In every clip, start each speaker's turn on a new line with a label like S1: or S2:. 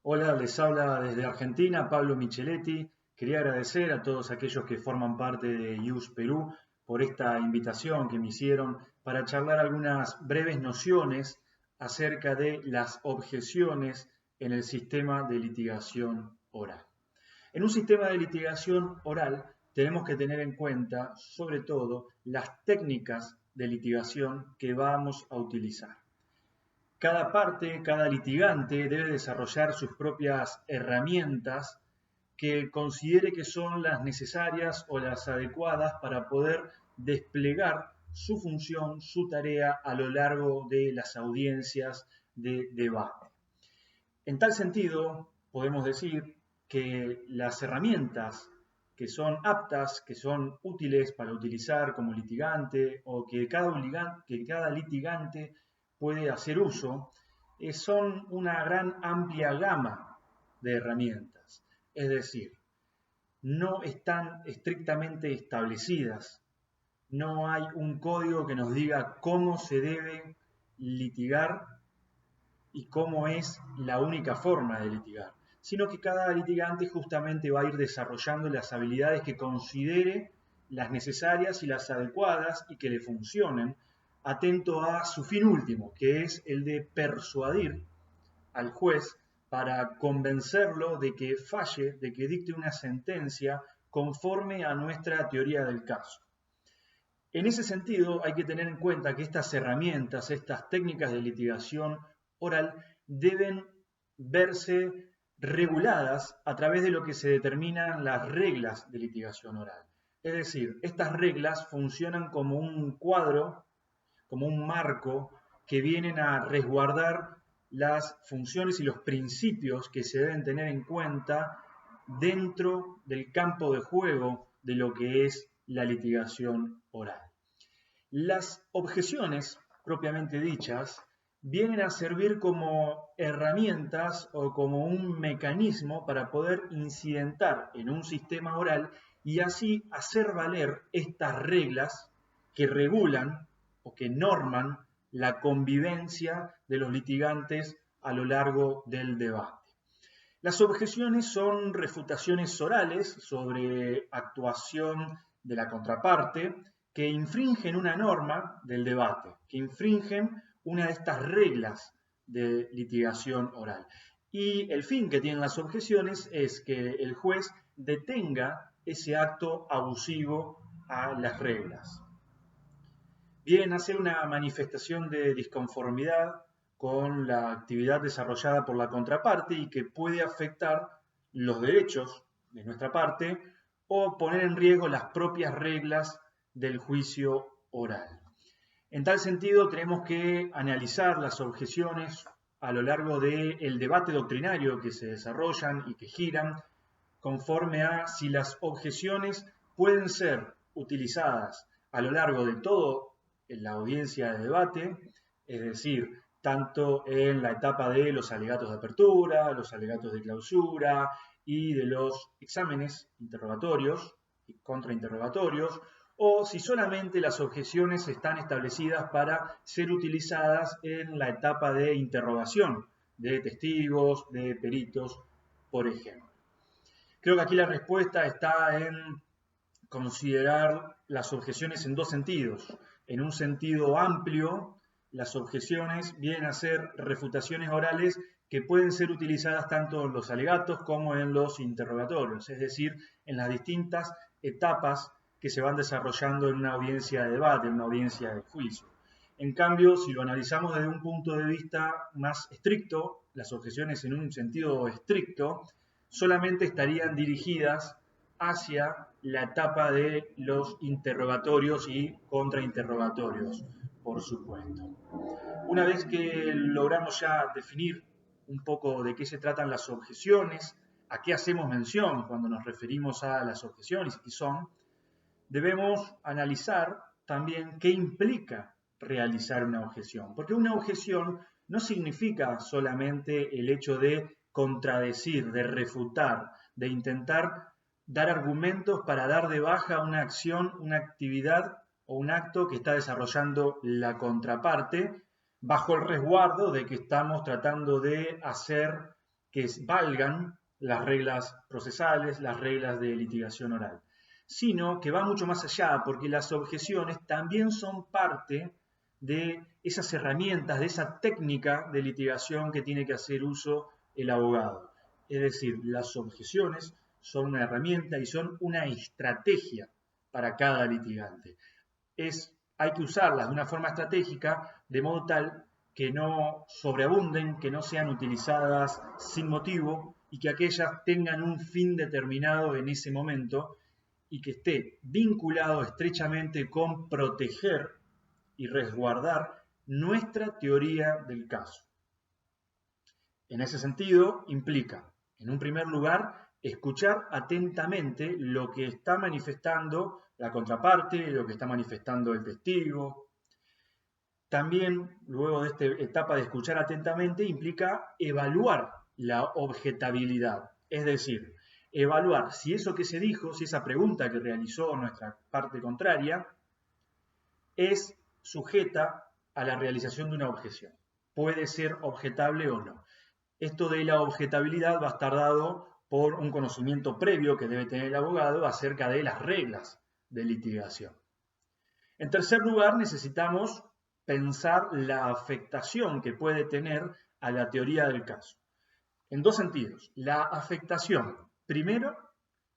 S1: Hola, les habla desde Argentina Pablo Micheletti. Quería agradecer a todos aquellos que forman parte de IUS Perú por esta invitación que me hicieron para charlar algunas breves nociones acerca de las objeciones en el sistema de litigación oral. En un sistema de litigación oral tenemos que tener en cuenta, sobre todo, las técnicas de litigación que vamos a utilizar. Cada parte, cada litigante debe desarrollar sus propias herramientas que considere que son las necesarias o las adecuadas para poder desplegar su función, su tarea a lo largo de las audiencias de debate. En tal sentido, podemos decir que las herramientas que son aptas, que son útiles para utilizar como litigante o que cada litigante puede hacer uso, son una gran amplia gama de herramientas. Es decir, no están estrictamente establecidas. No hay un código que nos diga cómo se debe litigar y cómo es la única forma de litigar, sino que cada litigante justamente va a ir desarrollando las habilidades que considere las necesarias y las adecuadas y que le funcionen, atento a su fin último, que es el de persuadir al juez para convencerlo de que falle, de que dicte una sentencia conforme a nuestra teoría del caso. En ese sentido, hay que tener en cuenta que estas herramientas, estas técnicas de litigación oral, deben verse reguladas a través de lo que se determinan las reglas de litigación oral. Es decir, estas reglas funcionan como un cuadro, como un marco, que vienen a resguardar las funciones y los principios que se deben tener en cuenta dentro del campo de juego de lo que es la litigación oral. Las objeciones, propiamente dichas, vienen a servir como herramientas o como un mecanismo para poder incidentar en un sistema oral y así hacer valer estas reglas que regulan o que norman la convivencia de los litigantes a lo largo del debate. Las objeciones son refutaciones orales sobre actuación de la contraparte que infringen una norma del debate, que infringen una de estas reglas de litigación oral. Y el fin que tienen las objeciones es que el juez detenga ese acto abusivo a las reglas. Vienen a ser una manifestación de disconformidad con la actividad desarrollada por la contraparte y que puede afectar los derechos de nuestra parte o poner en riesgo las propias reglas del juicio oral. En tal sentido, tenemos que analizar las objeciones a lo largo del debate doctrinario que se desarrollan y que giran conforme a si las objeciones pueden ser utilizadas a lo largo de todo en la audiencia de debate, es decir, tanto en la etapa de los alegatos de apertura, los alegatos de clausura y de los exámenes interrogatorios y contrainterrogatorios, o si solamente las objeciones están establecidas para ser utilizadas en la etapa de interrogación de testigos, de peritos, por ejemplo. Creo que aquí la respuesta está en considerar las objeciones en dos sentidos. En un sentido amplio, las objeciones vienen a ser refutaciones orales que pueden ser utilizadas tanto en los alegatos como en los interrogatorios, es decir, en las distintas etapas que se van desarrollando en una audiencia de debate, en una audiencia de juicio. En cambio, si lo analizamos desde un punto de vista más estricto, las objeciones en un sentido estricto solamente estarían dirigidas hacia la etapa de los interrogatorios y contrainterrogatorios, por supuesto. Una vez que logramos ya definir un poco de qué se tratan las objeciones, a qué hacemos mención cuando nos referimos a las objeciones y son, debemos analizar también qué implica realizar una objeción, porque una objeción no significa solamente el hecho de contradecir, de refutar, de intentar dar argumentos para dar de baja una acción, una actividad o un acto que está desarrollando la contraparte bajo el resguardo de que estamos tratando de hacer que valgan las reglas procesales, las reglas de litigación oral, sino que va mucho más allá, porque las objeciones también son parte de esas herramientas, de esa técnica de litigación que tiene que hacer uso el abogado. Es decir, las objeciones son una herramienta y son una estrategia para cada litigante. Hay que usarlas de una forma estratégica, de modo tal que no sobreabunden, que no sean utilizadas sin motivo y que aquellas tengan un fin determinado en ese momento y que esté vinculado estrechamente con proteger y resguardar nuestra teoría del caso. En ese sentido, implica, en un primer lugar, escuchar atentamente lo que está manifestando la contraparte, lo que está manifestando el testigo. También, luego de esta etapa de escuchar atentamente, implica evaluar la objetabilidad, es decir, evaluar si eso que se dijo, si esa pregunta que realizó nuestra parte contraria, es sujeta a la realización de una objeción. Puede ser objetable o no. Esto de la objetabilidad va a estar dado por un conocimiento previo que debe tener el abogado acerca de las reglas de litigación. En tercer lugar, necesitamos pensar la afectación que puede tener a la teoría del caso. En dos sentidos. La afectación, primero,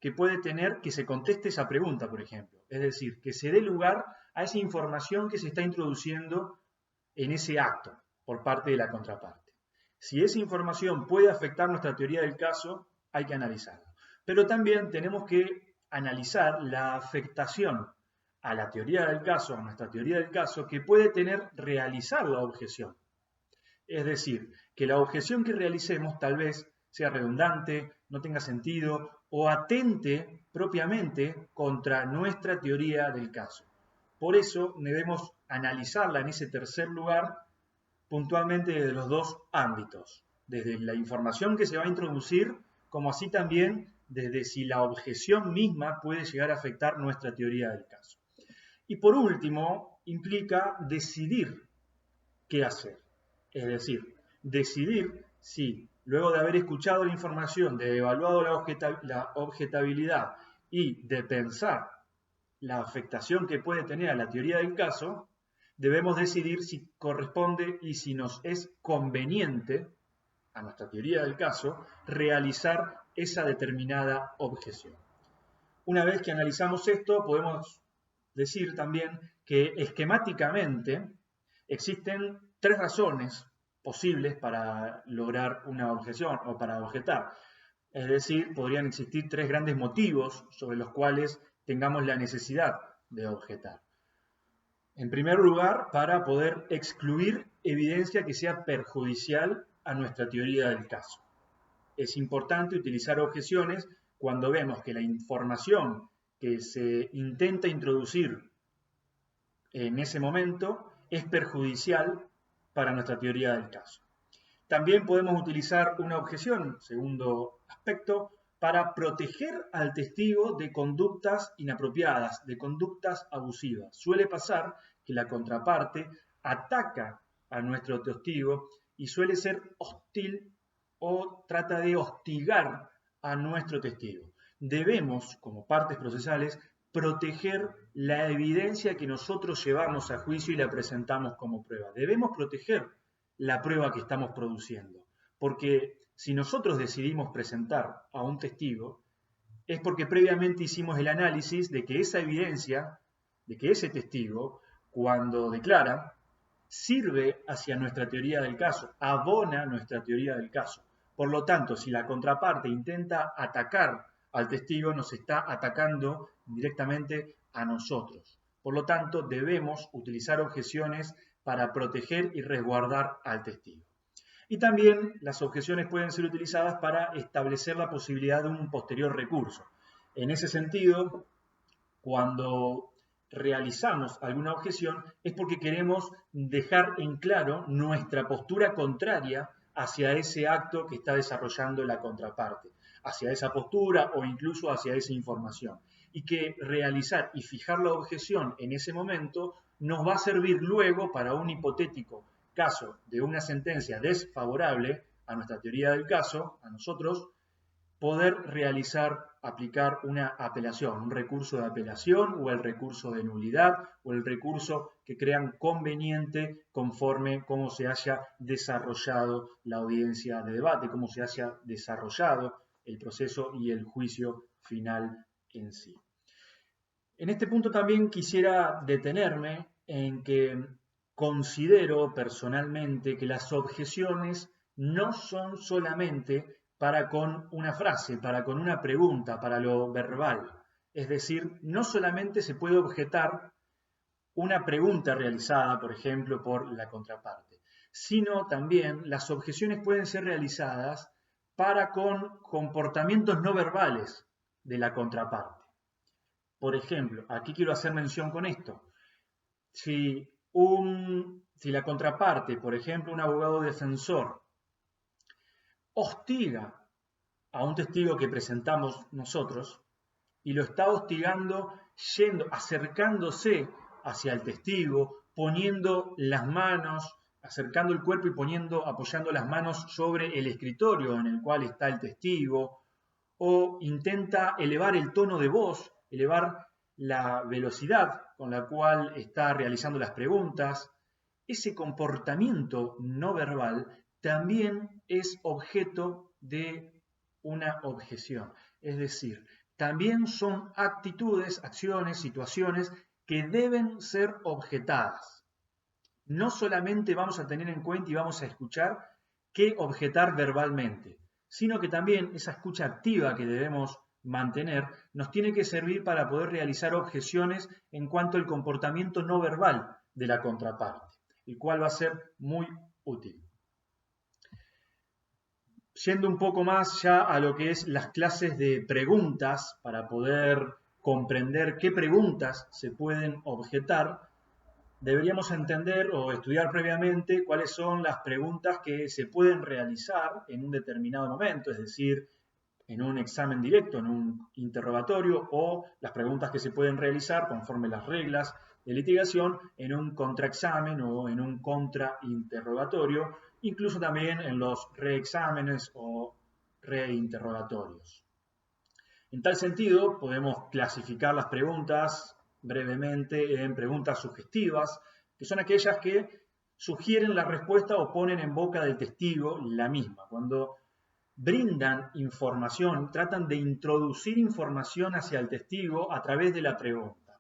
S1: que puede tener que se conteste esa pregunta, por ejemplo. Es decir, que se dé lugar a esa información que se está introduciendo en ese acto por parte de la contraparte. Si esa información puede afectar nuestra teoría del caso, hay que analizarla. Pero también tenemos que analizar la afectación a la teoría del caso, a nuestra teoría del caso, que puede tener realizar la objeción. Es decir, que la objeción que realicemos tal vez sea redundante, no tenga sentido o atente propiamente contra nuestra teoría del caso. Por eso debemos analizarla en ese tercer lugar puntualmente desde los dos ámbitos, desde la información que se va a introducir, como así también desde si la objeción misma puede llegar a afectar nuestra teoría del caso. Y por último, implica decidir qué hacer. Es decir, decidir si, luego de haber escuchado la información, de evaluado la objetabilidad y de pensar la afectación que puede tener a la teoría del caso, debemos decidir si corresponde y si nos es conveniente a nuestra teoría del caso realizar esa determinada objeción. Una vez que analizamos esto, podemos decir también que esquemáticamente existen tres razones posibles para lograr una objeción o para objetar. Es decir, podrían existir tres grandes motivos sobre los cuales tengamos la necesidad de objetar. En primer lugar, para poder excluir evidencia que sea perjudicial a nuestra teoría del caso. Es importante utilizar objeciones cuando vemos que la información que se intenta introducir en ese momento es perjudicial para nuestra teoría del caso. También podemos utilizar una objeción, segundo aspecto, para proteger al testigo de conductas inapropiadas, de conductas abusivas. Suele pasar que la contraparte ataca a nuestro testigo y suele ser hostil o trata de hostigar a nuestro testigo. Debemos, como partes procesales, proteger la evidencia que nosotros llevamos a juicio y la presentamos como prueba. Debemos proteger la prueba que estamos produciendo, porque si nosotros decidimos presentar a un testigo, es porque previamente hicimos el análisis de que esa evidencia, de que ese testigo, cuando declara, sirve hacia nuestra teoría del caso, abona nuestra teoría del caso. Por lo tanto, si la contraparte intenta atacar al testigo, nos está atacando directamente a nosotros. Por lo tanto, debemos utilizar objeciones para proteger y resguardar al testigo. Y también las objeciones pueden ser utilizadas para establecer la posibilidad de un posterior recurso. En ese sentido, cuando realizamos alguna objeción es porque queremos dejar en claro nuestra postura contraria hacia ese acto que está desarrollando la contraparte, hacia esa postura o incluso hacia esa información. Y que realizar y fijar la objeción en ese momento nos va a servir luego para un hipotético caso de una sentencia desfavorable a nuestra teoría del caso, a nosotros, poder aplicar una apelación, un recurso de apelación o el recurso de nulidad o el recurso que crean conveniente conforme cómo se haya desarrollado la audiencia de debate, cómo se haya desarrollado el proceso y el juicio final en sí. En este punto también quisiera detenerme en que considero personalmente que las objeciones no son solamente para con una frase, para con una pregunta, para lo verbal. Es decir, no solamente se puede objetar una pregunta realizada, por ejemplo, por la contraparte, sino también las objeciones pueden ser realizadas para con comportamientos no verbales de la contraparte. Por ejemplo, aquí quiero hacer mención con esto. Si la contraparte, por ejemplo, un abogado defensor, hostiga a un testigo que presentamos nosotros y lo está hostigando acercándose hacia el testigo, poniendo las manos, acercando el cuerpo y apoyando las manos sobre el escritorio en el cual está el testigo, o intenta elevar el tono de voz, elevar la velocidad con la cual está realizando las preguntas. Ese comportamiento no verbal también es objeto de una objeción. Es decir, también son actitudes, acciones, situaciones que deben ser objetadas. No solamente vamos a tener en cuenta y vamos a escuchar qué objetar verbalmente, sino que también esa escucha activa que debemos mantener nos tiene que servir para poder realizar objeciones en cuanto al comportamiento no verbal de la contraparte, el cual va a ser muy útil. Yendo un poco más ya a lo que es las clases de preguntas, para poder comprender qué preguntas se pueden objetar, deberíamos entender o estudiar previamente cuáles son las preguntas que se pueden realizar en un determinado momento, es decir, en un examen directo, en un interrogatorio, o las preguntas que se pueden realizar conforme las reglas de litigación en un contraexamen o en un contrainterrogatorio, incluso también en los reexámenes o reinterrogatorios. En tal sentido, podemos clasificar las preguntas brevemente en preguntas sugestivas, que son aquellas que sugieren la respuesta o ponen en boca del testigo la misma. Cuando brindan información, tratan de introducir información hacia el testigo a través de la pregunta.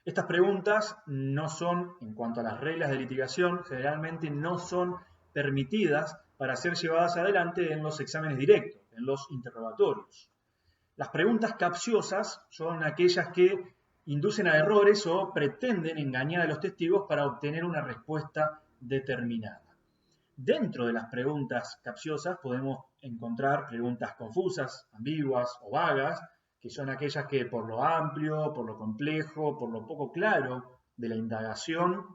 S1: Estas preguntas no son, en cuanto a las reglas de litigación, generalmente no son permitidas para ser llevadas adelante en los exámenes directos, en los interrogatorios. Las preguntas capciosas son aquellas que inducen a errores o pretenden engañar a los testigos para obtener una respuesta determinada. Dentro de las preguntas capciosas podemos encontrar preguntas confusas, ambiguas o vagas, que son aquellas que por lo amplio, por lo complejo, por lo poco claro de la indagación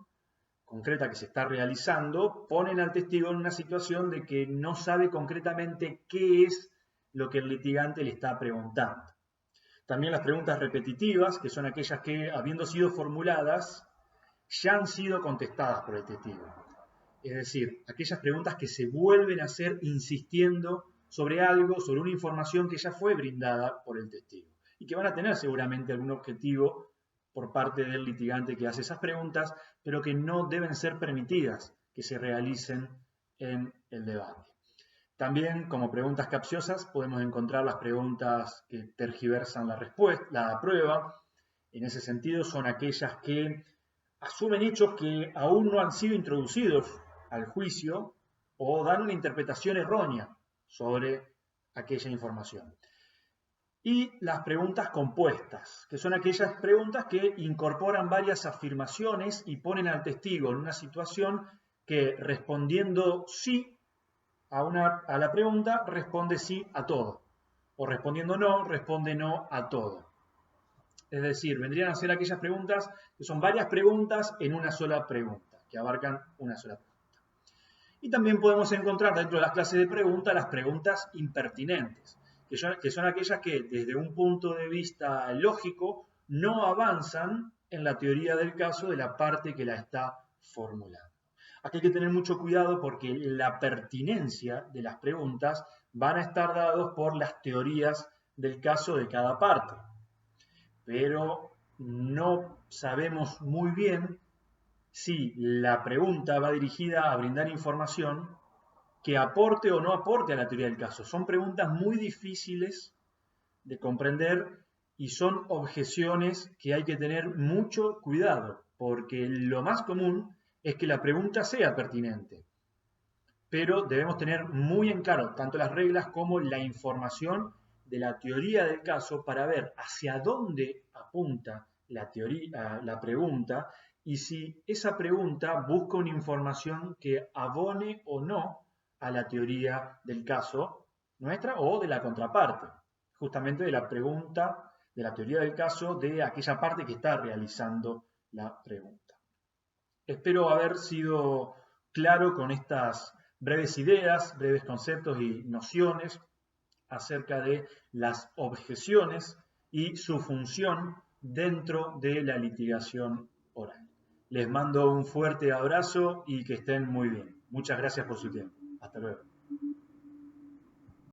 S1: concreta que se está realizando, ponen al testigo en una situación de que no sabe concretamente qué es lo que el litigante le está preguntando. También las preguntas repetitivas, que son aquellas que, habiendo sido formuladas, ya han sido contestadas por el testigo. Es decir, aquellas preguntas que se vuelven a hacer insistiendo sobre algo, sobre una información que ya fue brindada por el testigo y que van a tener seguramente algún objetivo por parte del litigante que hace esas preguntas, pero que no deben ser permitidas que se realicen en el debate. También, como preguntas capciosas, podemos encontrar las preguntas que tergiversan la prueba. En ese sentido, son aquellas que asumen hechos que aún no han sido introducidos al juicio o dan una interpretación errónea sobre aquella información. Y las preguntas compuestas, que son aquellas preguntas que incorporan varias afirmaciones y ponen al testigo en una situación que, respondiendo sí a la pregunta, responde sí a todo, o respondiendo no, responde no a todo. Es decir, vendrían a ser aquellas preguntas que son varias preguntas en una sola pregunta, que abarcan una sola pregunta. Y también podemos encontrar dentro de las clases de preguntas las preguntas impertinentes, que son aquellas que desde un punto de vista lógico no avanzan en la teoría del caso de la parte que la está formulando. Aquí hay que tener mucho cuidado porque la pertinencia de las preguntas van a estar dados por las teorías del caso de cada parte, pero no sabemos muy bien si la pregunta va dirigida a brindar información que aporte o no aporte a la teoría del caso. Son preguntas muy difíciles de comprender y son objeciones que hay que tener mucho cuidado, porque lo más común es que la pregunta sea pertinente, pero debemos tener muy en claro tanto las reglas como la información de la teoría del caso para ver hacia dónde apunta la teoría, la pregunta, y si esa pregunta busca una información que abone o no a la teoría del caso nuestra o de la contraparte, justamente de la pregunta, de la teoría del caso de aquella parte que está realizando la pregunta. Espero haber sido claro con estas breves ideas, breves conceptos y nociones acerca de las objeciones y su función dentro de la litigación oral. Les mando un fuerte abrazo y que estén muy bien. Muchas gracias por su tiempo. Hasta luego.